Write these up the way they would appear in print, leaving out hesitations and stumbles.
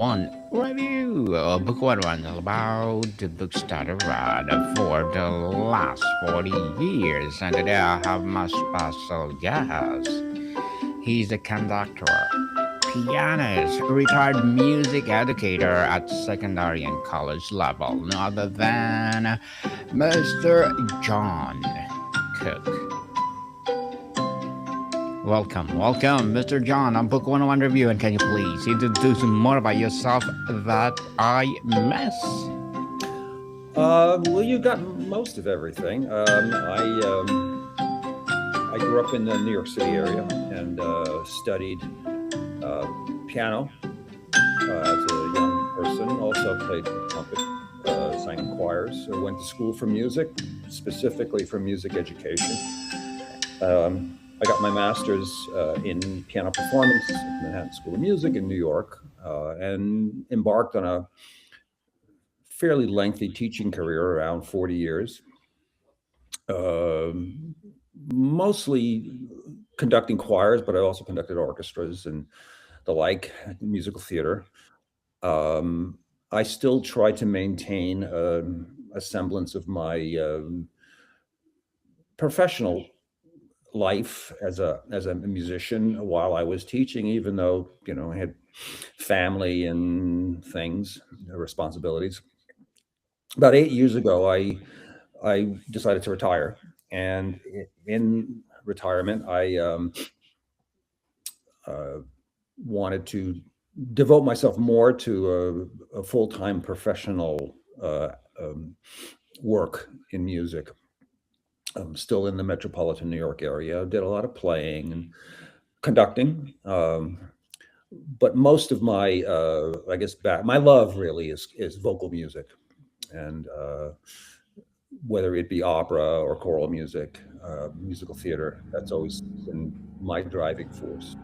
one review. Book one one is about the books that I read for the last 40 years. And today I have my special guest. He's a conductor, pianist, retired music educator at secondary and college level, no other than Mr. John Cook. Welcome, Mr. John. I'm Book 101 Review, and can you please introduce more about yourself that I miss? Well, you got most of everything. I grew up in the New York City area and studied piano as a young person. Also played trumpet, sang in choirs. So went to school for music, specifically for music education. I got my master's in piano performance at the Manhattan School of Music in New York, and embarked on a fairly lengthy teaching career, around 40 years, mostly conducting choirs, but I also conducted orchestras and the like, musical theater. I still try to maintain a semblance of my professional life as a musician while I was teaching, even though I had family and things, responsibilities. About 8 years ago, I decided to retire, and in retirement, I wanted to devote myself more to a full-time professional work in music. I'm still in the metropolitan New York area. Did a lot of playing and conducting, but most of my, I guess, my love really is vocal music, and whether it be opera or choral music, musical theater. That's always been my driving force.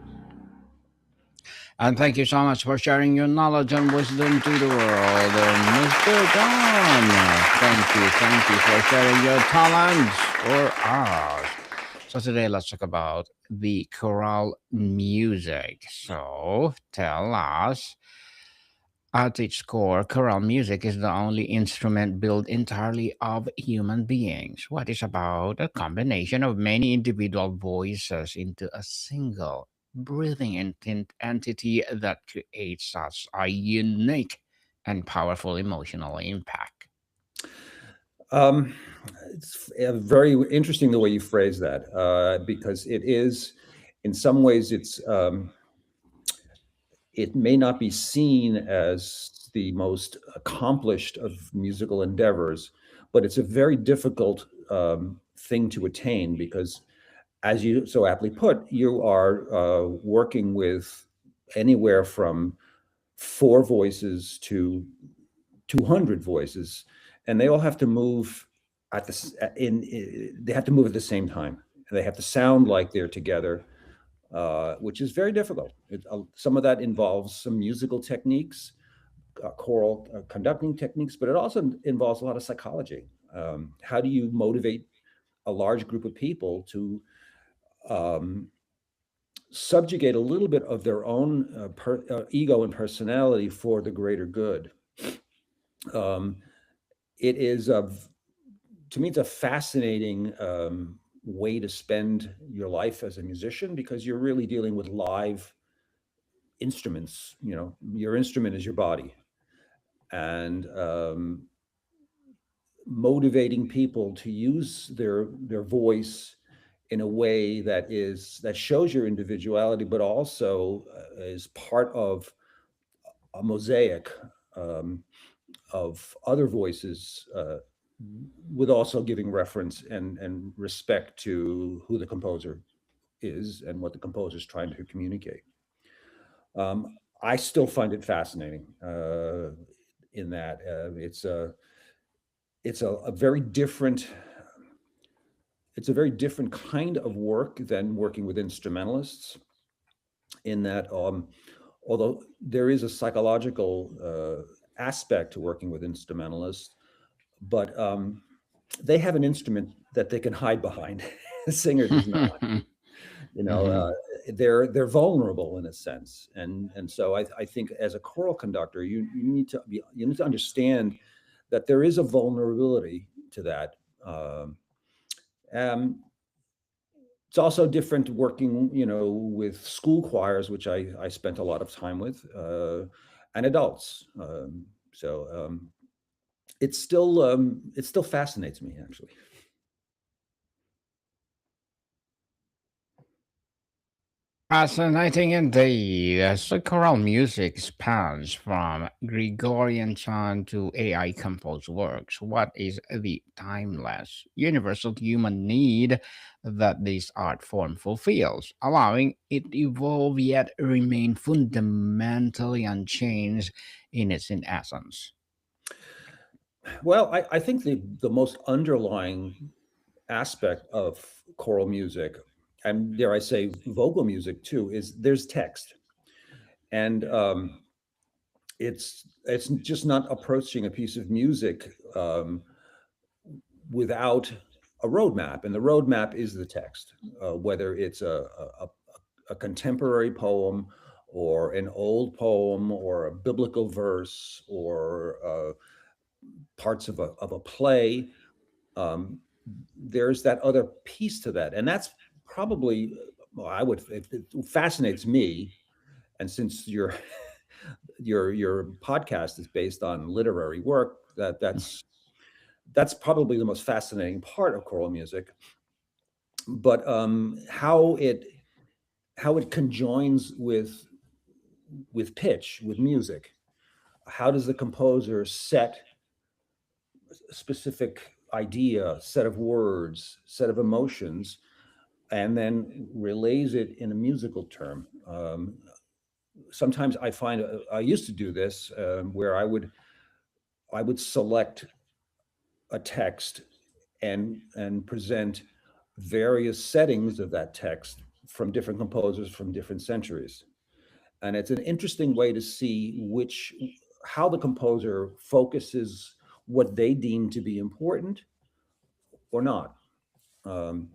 And thank you so much for sharing your knowledge and wisdom to the world, Mr. John. Thank you for sharing your talents for us. So today let's talk about the choral music. So tell us, at its core, choral music is the only instrument built entirely of human beings. What is about a combination of many individual voices into a single breathing entity that creates such a unique and powerful emotional impact? Um, it's very interesting the way you phrase that, because it is, in some ways, it may not be seen as the most accomplished of musical endeavors, but it's a very difficult thing to attain because, as you so aptly put, you are working with anywhere from four voices to 200 voices, and they all have to move at they have to move at the same time. They have to sound like they're together, which is very difficult. Some of that involves some musical techniques, choral conducting techniques, but it also involves a lot of psychology. How do you motivate a large group of people to um, subjugate a little bit of their own ego and personality for the greater good? Um, it is to me, it's a fascinating way to spend your life as a musician because you're really dealing with live instruments. Your instrument is your body, and motivating people to use their voice in a way that shows your individuality, but also is part of a mosaic um, of other voices, with also giving reference and respect to who the composer is and what the composer is trying to communicate. I still find it fascinating, in that it's a very different it's a very different kind of work than working with instrumentalists. In that, although there is a psychological aspect to working with instrumentalists, but they have an instrument that they can hide behind. The singer does not. You know, Mhm. uh, they're vulnerable in a sense, and so I think as a choral conductor, you need to understand that there is a vulnerability to that. Um, um, it's also different working, with school choirs, which I spent a lot of time with, and adults. So it still fascinates me actually. Fascinating indeed. So choral music spans from Gregorian chant to AI composed works. What is the timeless, universal human need that this art form fulfills, allowing it to evolve yet remain fundamentally unchanged in its in essence? Well, I think the most underlying aspect of choral music, and dare I say vocal music too, is there's text. And it's just not approaching a piece of music without a roadmap, and the roadmap is the text, whether it's a contemporary poem or an old poem or a biblical verse or parts of a play. Um, there's that other piece to that, and that's probably, well, it fascinates me. And since your podcast is based on literary work, that's probably the most fascinating part of choral music. But how it conjoins with pitch, with music. How does the composer set a specific idea, set of words, set of emotions, and then relays it in a musical term? Sometimes I find, I used to do this, where I would select a text and present various settings of that text from different composers from different centuries. And it's an interesting way to see how the composer focuses what they deem to be important or not. Um,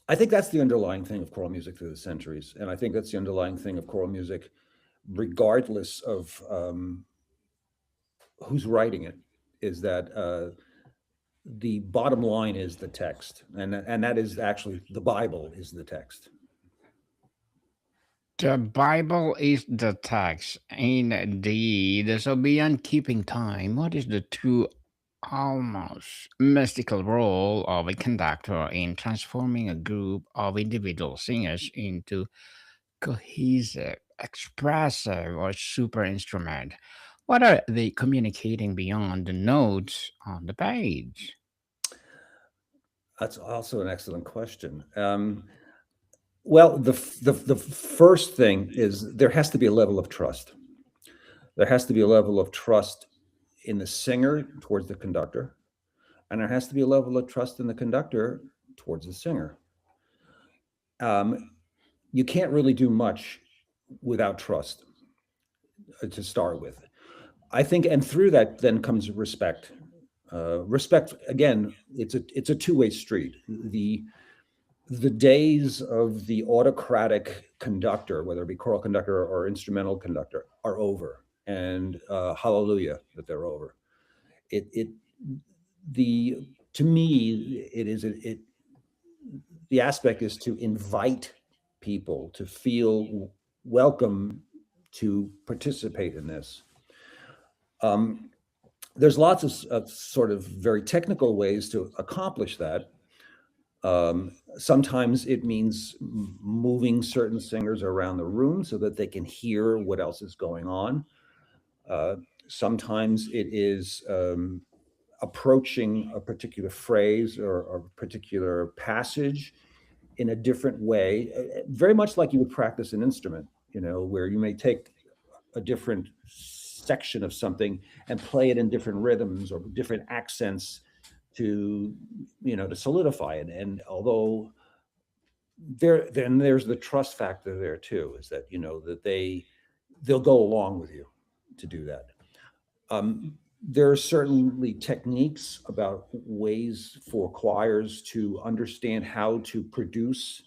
I think that's the underlying thing of choral music through the centuries, and I think that's the underlying thing of choral music, regardless of who's writing it. Is that the bottom line is the text, and that is actually the Bible is the text. The Bible is the text, indeed. So, beyond keeping time, what is the true, almost mystical role of a conductor in transforming a group of individual singers into cohesive, expressive, or super instrument? What are they communicating beyond the notes on the page? That's also an excellent question. Well, the first thing is there has to be a level of trust. There has to be a level of trust in the singer towards the conductor, and there has to be a level of trust in the conductor towards the singer. Um, you can't really do much without trust, to start with. I think, and through that then comes respect. Respect, again, it's a two-way street. The days of the autocratic conductor, whether it be choral conductor or instrumental conductor, are over, and hallelujah that they're over. It the To me, the aspect is to invite people to feel welcome to participate in this. Um, there's lots of sort of very technical ways to accomplish that. Sometimes it means moving certain singers around the room so that they can hear what else is going on. Uh, Sometimes it is approaching a particular phrase or a particular passage in a different way, very much like you would practice an instrument, where you may take a different section of something and play it in different rhythms or different accents to to solidify it. And although there's the trust factor there too, is that that they'll go along with you to do that. There are certainly techniques about ways for choirs to understand how to produce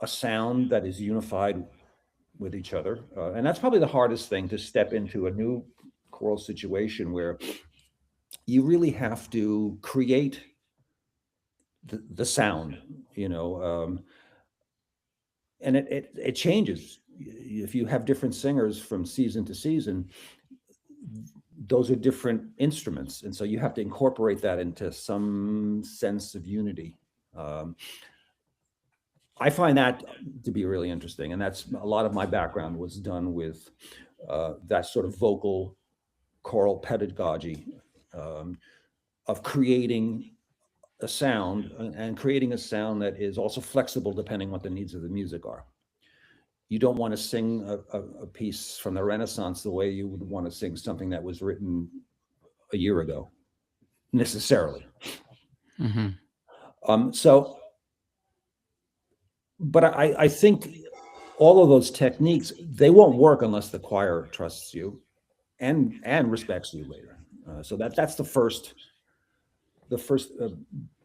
a sound that is unified with each other. And that's probably the hardest thing, to step into a new choral situation where you really have to create the sound, you know, and it changes. If you have different singers from season to season, those are different instruments. And so you have to incorporate that into some sense of unity. Um, I find that to be really interesting. And that's a lot of my background was done with that sort of vocal choral pedagogy, um, of creating a sound, and creating a sound that is also flexible depending what the needs of the music are. You don't want to sing a piece from the Renaissance the way you would want to sing something that was written a year ago, necessarily. Hmm. So, but I think all of those techniques, they won't work unless the choir trusts you and respects you later. So that's the first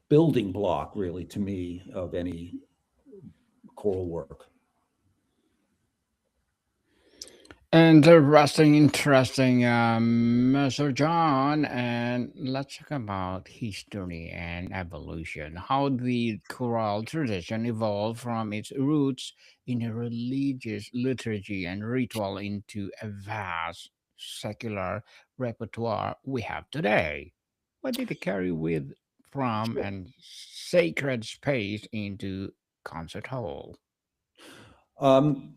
building block, really, to me, of any choral work. Interesting, interesting, Mr. John. And let's talk about history and evolution. How the choral tradition evolved from its roots in a religious liturgy and ritual into a vast secular repertoire we have today. What did it carry with from Sure. and sacred space into concert hall? Um,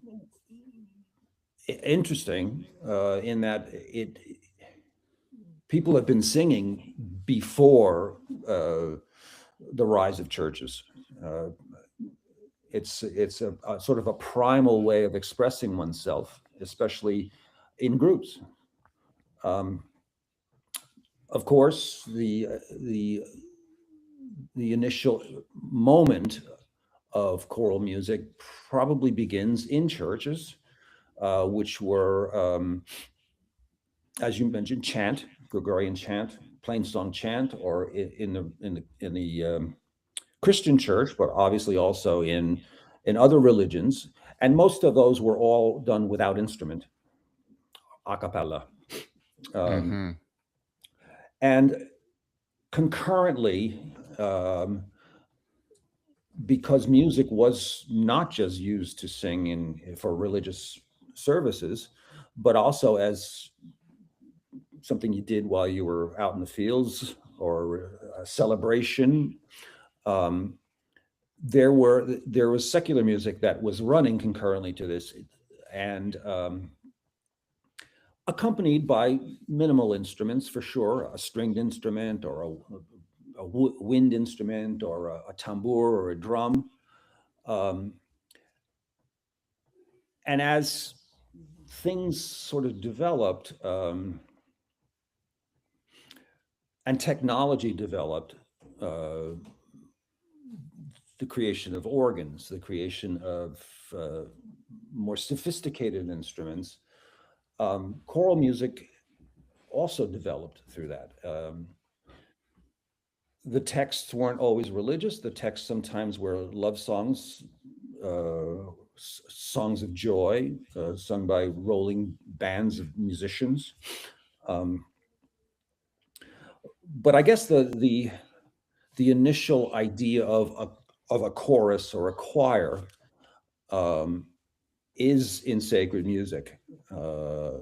Interesting, in that people have been singing before the rise of churches. Uh, it's a sort of a primal way of expressing oneself, especially in groups. Um, of course, the initial moment of choral music probably begins in churches, which were, as you mentioned, chant, Gregorian chant, plain song chant, or in the Christian church, but obviously also in other religions. And most of those were all done without instrument, a cappella. Um, Mm-hmm. and concurrently, um, because music was not just used to sing in for religious services, but also as something you did while you were out in the fields, or a celebration. Um, there was secular music that was running concurrently to this, and accompanied by minimal instruments, for sure, a stringed instrument, or a wind instrument, or a tambour, or a drum. Um, and as things sort of developed, and technology developed, uh, the creation of organs, the creation of uh, more sophisticated instruments, choral music also developed through that. The texts weren't always religious. The texts sometimes were love songs, songs of joy, sung by rolling bands of musicians. Um, but I guess the initial idea of a chorus or a choir, um, is in sacred music. Uh,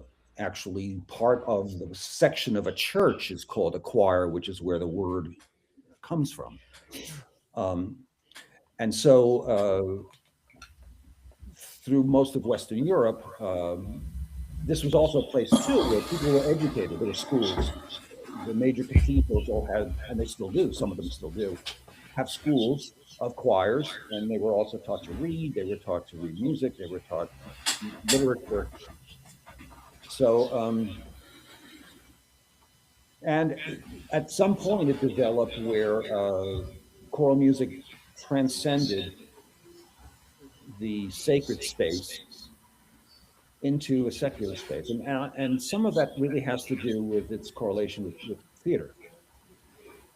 Actually, part of the section of a church is called a choir, which is where the word comes from. Um, and so, through most of Western Europe, this was also a place too where people were educated. There were schools. The major cathedrals all had, and they still do. Some of them still do have schools of choirs, and they were also taught to read. They were taught to read music. They were taught literature. So, and at some point, it developed where choral music transcended the sacred space into a secular space, and some of that really has to do with its correlation with theater.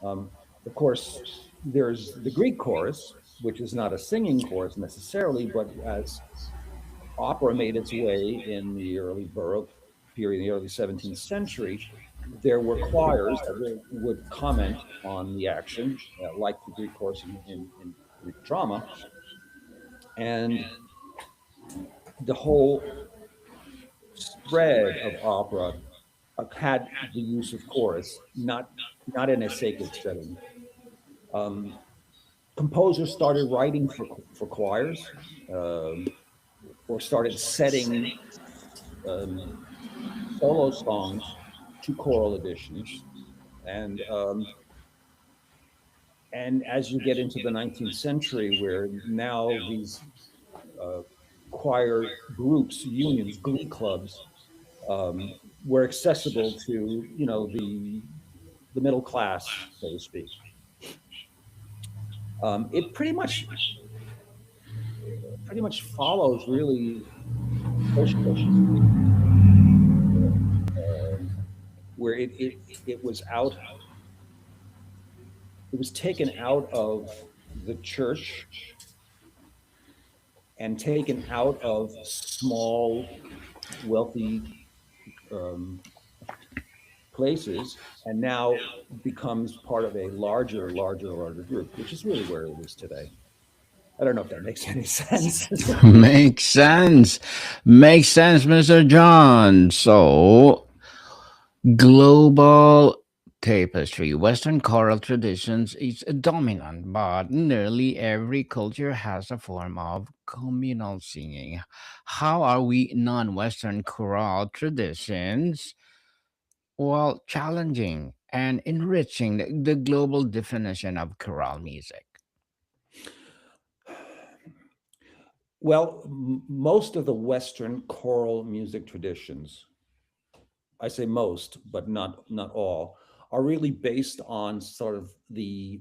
Um, of course, there's the Greek chorus, which is not a singing chorus necessarily, but as opera made its way in the early Baroque period, in the early 17th century, there were choirs that would comment on the action, like the Greek chorus in Greek drama, and the whole spread of opera had the use of chorus, not in a sacred setting. Um, Composers started writing for choirs, or started setting um, solo songs to choral editions, and and as you get into the 19th century, where now these uh, choir groups, unions, glee clubs, um, were accessible to the middle class, so to speak. It pretty much follows really social history, where it was out, it was taken out of the church and taken out of small, wealthy um, places, and now becomes part of a larger group, which is really where it is today. I don't know if that makes any sense. Makes sense. Makes sense, Mr. John. So, global tapestry. Western choral traditions is dominant, but nearly every culture has a form of communal singing. How are we non-Western choral traditions while challenging and enriching the global definition of chorale music? Well, most of the Western choral music traditions, I say most, but not all, are really based on sort of the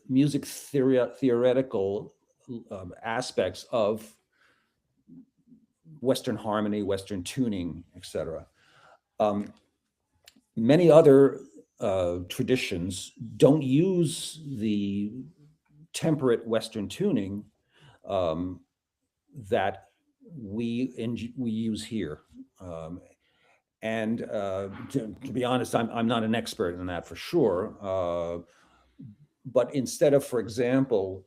music theoretical aspects of Western harmony, Western tuning, etc. Um, Many other traditions don't use the temperate Western tuning um, that we use here. Um, and to be honest, I'm not an expert in that for sure. But instead of, for example,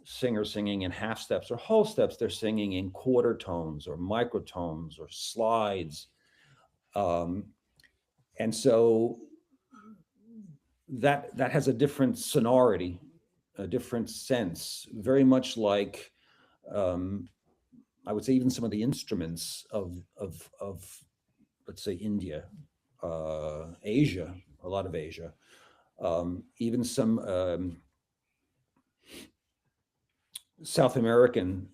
singers singing in half steps or whole steps, they're singing in quarter tones or microtones or slides. Um, and so that has a different sonority, a different sense, very much like um, I would say even some of the instruments of let's say India, Asia, a lot of Asia, even some South American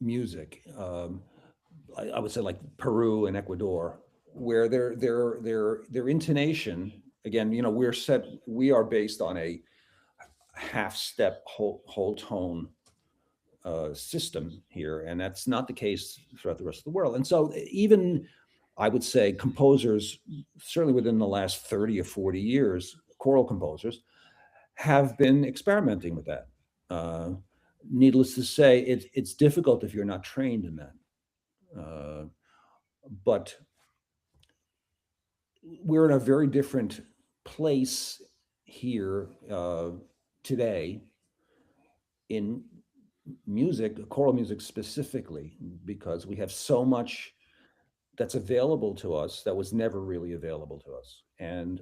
music. I would say like Peru and Ecuador, where their intonation, again, we are based on a half step whole tone system here, and that's not the case throughout the rest of the world. And so even I would say composers, certainly within the last 30 or 40 years, choral composers have been experimenting with that. Uh, Needless to say, it's difficult if you're not trained in that. Uh, but we're in a very different place here today in music, choral music specifically, because we have so much that's available to us that was never really available to us. And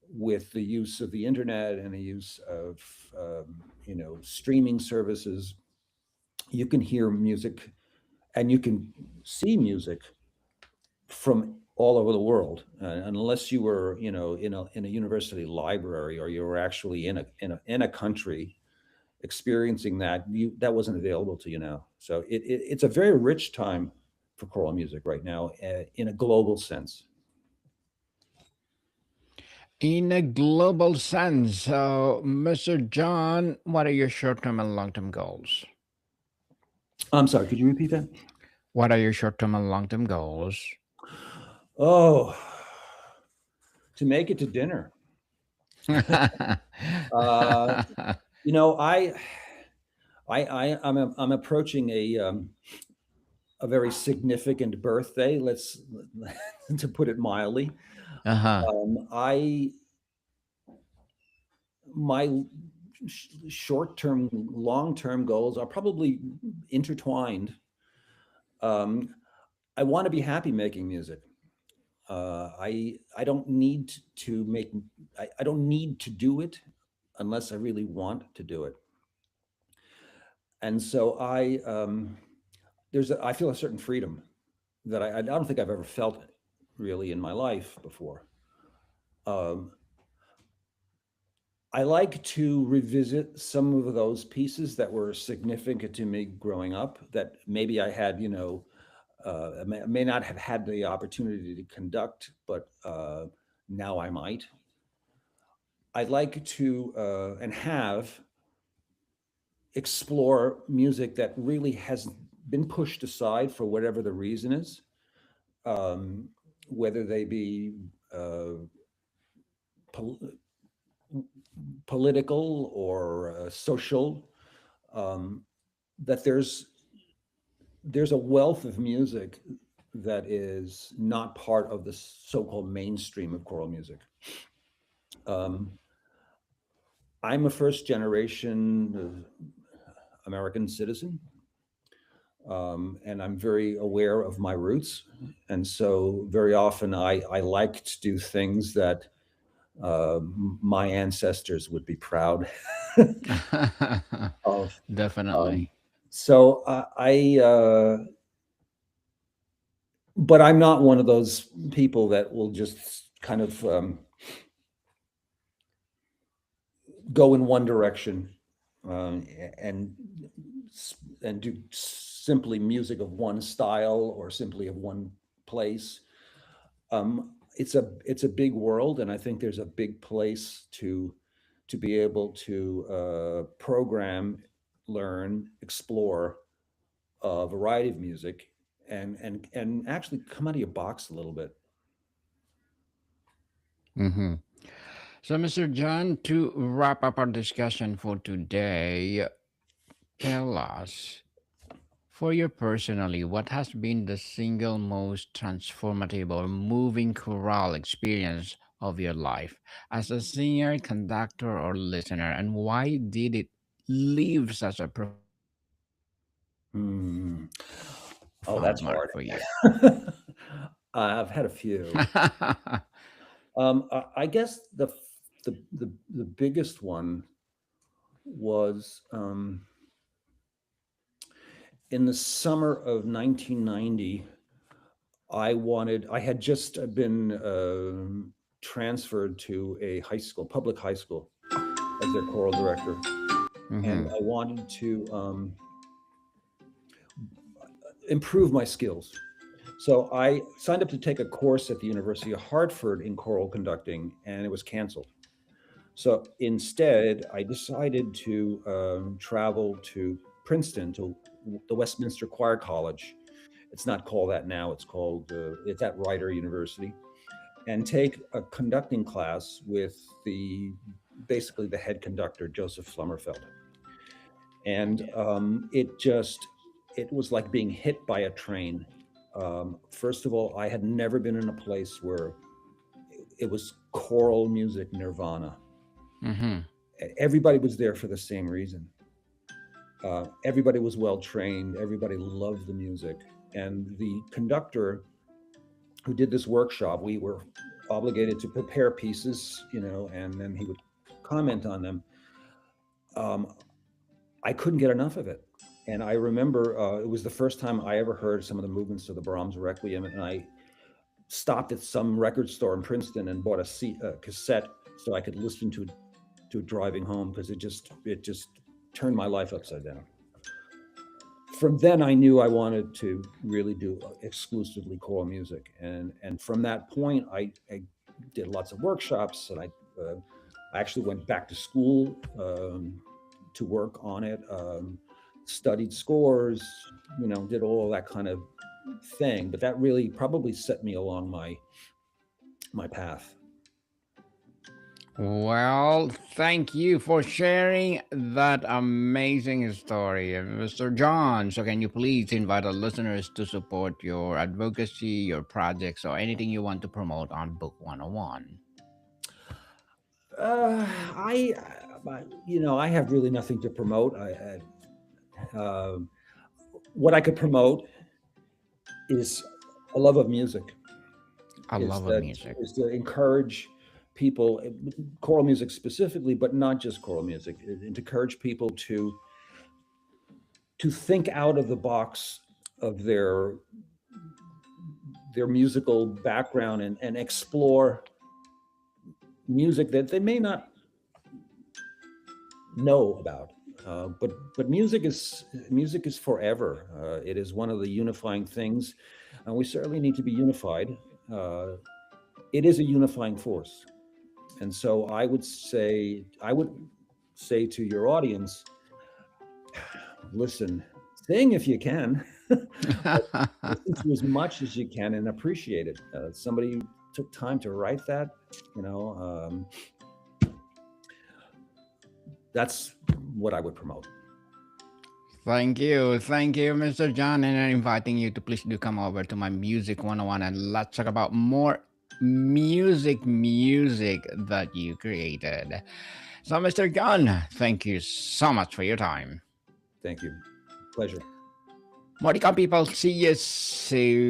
with the use of the internet and the use of streaming services, you can hear music and you can see music from all over the world, unless you were, in a university library, or you were actually in a country experiencing that. That wasn't available to you now. So it's a very rich time for choral music right now, in a global sense. In a global sense, Mr. John, what are your short term and long term goals? I'm sorry, could you repeat that? What are your short term and long term goals? Oh, to make it to dinner. Uh, you know, I'm approaching a very significant birthday. Let's to put it mildly. Uh-huh. I my short term, long term goals are probably intertwined. Um, I want to be happy making music. I don't need to make I don't need to do it unless I really want to do it. And so I feel a certain freedom that I don't think I've ever felt really in my life before. Um, I like to revisit some of those pieces that were significant to me growing up that maybe I had, I may not have had the opportunity to conduct, but now I might. I like to and have explore music that really has been pushed aside for whatever the reason is, um, whether they be uh, pol- political or social. Um, that there's a wealth of music that is not part of the so-called mainstream of choral music. Um, I'm a first generation American citizen, and I'm very aware of my roots. And so very often I like to do things that my ancestors would be proud of. Um, Definitely. so but I'm not one of those people that will just kind of go in one direction um, and and do simply music of one style or simply of one place. It's a big world, and I think there's a big place to be able to program, learn, explore a variety of music, and actually come out of your box a little bit. Hmm. So, Mr. John, to wrap up our discussion for today, tell us, for you personally, what has been the single most transformative or moving choral experience of your life as a singer, conductor, or listener, and why did it leave such a profound mark for you? Hmm. Oh, that's hard. I've had a few. I guess the biggest one was in the summer of 1990. I had just been transferred to a high school, public high school, as their choral director, and Hmm. I wanted to improve my skills. So I signed up to take a course at the University of Hartford in choral conducting, and it was canceled. So instead, I decided to travel to Princeton, to the Westminster Choir College. It's not called that now. It's at Rider University, and take a conducting class with the basically the head conductor, Joseph Flummerfeld. And it was like being hit by a train. First of all, I had never been in a place where it was choral music nirvana. Hmm. Everybody was there for the same reason. Everybody was well trained. Everybody loved the music. And the conductor who did this workshop, we were obligated to prepare pieces, and then he would comment on them. Um, I couldn't get enough of it. And I remember it was the first time I ever heard some of the movements of the Brahms Requiem. And I stopped at some record store in Princeton and bought a cassette so I could listen to it driving home, because it just turned my life upside down. From then I knew I wanted to really do exclusively choral music, and from that point I did lots of workshops, and I actually went back to school to work on it, studied scores, did all that kind of thing. But that really probably set me along my path. Well, thank you for sharing that amazing story, Mr. John. So, can you please invite our listeners to support your advocacy, your projects, or anything you want to promote on Book 101? I, I have really nothing to promote. What I could promote is a love of music. I Is love that music. is to encourage people, choral music specifically, but not just choral music, and to encourage people to think out of the box of their musical background and explore music that they may not know about. But music is forever. It is one of the unifying things, and we certainly need to be unified. Uh, it is a unifying force, and so I would say to your audience, listen, sing if you can, but listen to as much as you can and appreciate it. Somebody took time to write that, you know. That's what I would promote. Thank you, Mr. John, and I'm inviting you to please do come over to my Music 101 and let's talk about more music that you created. So, Mr. John, thank you so much for your time. Thank you. Pleasure. Modicom people, see you soon.